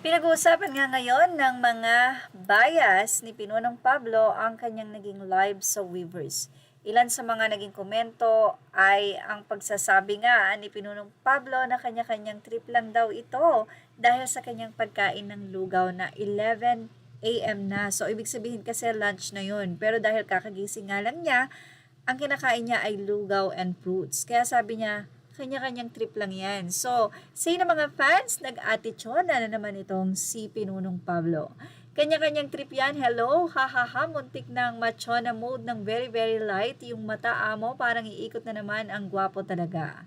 Pinag-uusapan nga ngayon ng mga bias ni Pinunong Pablo ang kanyang naging live sa Weavers. Ilan sa mga naging komento ay ang pagsasabi nga ni Pinunong Pablo na kanya-kanyang trip lang daw ito dahil sa kanyang pagkain ng lugaw na 11 a.m. na. So, ibig sabihin kasi lunch na yun. Pero dahil kakagising nga lang niya, ang kinakain niya ay lugaw and fruits. Kaya sabi niya, kanya-kanyang trip lang yan. So, say na mga fans, nag-attitude na naman itong si Pinunong Pablo. Kanya-kanyang trip yan. Hello, hahaha, muntik ng machona mode ng very very light. Yung mata amo, parang iikot na naman, ang gwapo talaga.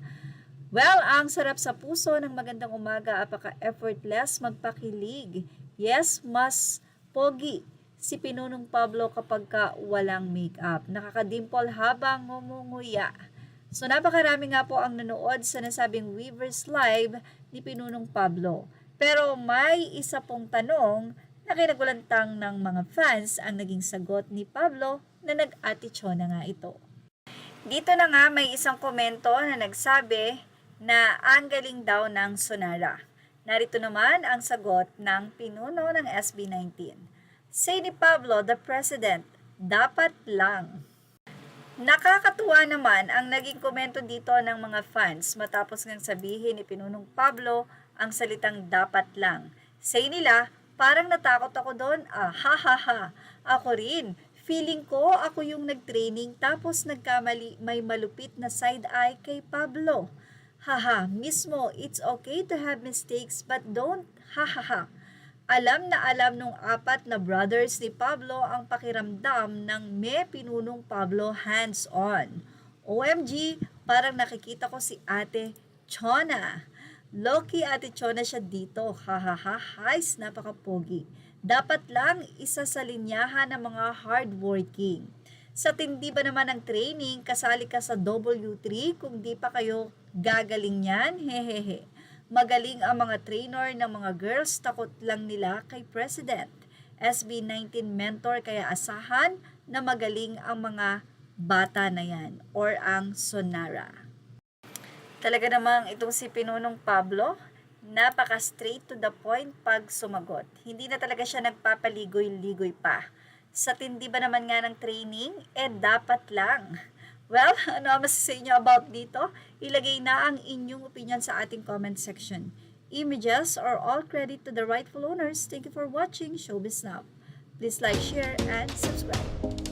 Well, ang sarap sa puso ng magandang umaga, apaka-effortless, magpakilig. Yes, mas pogi si Pinunong Pablo kapag ka walang makeup. Nakakadimple habang ngumunguya. So napakarami nga po ang nanood sa nasabing Weavers Live ni Pinunong Pablo. Pero may isa pong tanong na kinagulantang ng mga fans ang naging sagot ni Pablo na nag-atitsyo na nga ito. Dito na nga may isang komento na nagsabi na ang galing daw ng Sonara. Narito naman ang sagot ng pinuno ng SB19. Say ni Pablo, the President, dapat lang. Nakakatuwa naman ang naging komento dito ng mga fans matapos ngang sabihin ni Pinunong Pablo ang salitang dapat lang. Say nila, parang natakot ako doon, ha ha ha. Ako rin, feeling ko ako yung nag-training tapos nagkamali, may malupit na side eye kay Pablo. Haha, mismo, it's okay to have mistakes but don't, ha ha ha. Alam na alam nung apat na brothers ni Pablo ang pakiramdam ng may Pinunong Pablo hands-on. OMG, parang nakikita ko si Ate Chona. Loki Ate Chona siya dito. Hahaha, guys, napaka-pogi. Dapat lang isa sa linyahan ng mga hardworking. Sa tindi ba naman ng training, kasali ka sa W3 kung di pa kayo gagaling yan? Hehehe. Magaling ang mga trainer ng mga girls, takot lang nila kay President. SB19 mentor, kaya asahan na magaling ang mga bata na yan or ang Sonara. Talaga namang itong si Pinunong Pablo, napaka-straight to the point pag sumagot. Hindi na talaga siya nagpapaligoy-ligoy pa. Sa tindi ba naman nga ng training, dapat lang. Well, ano ang masasabi niyo about dito? Ilagay na ang inyong opinion sa ating comment section. Images are all credit to the rightful owners. Thank you for watching Showbiz Now. Please like, share, and subscribe.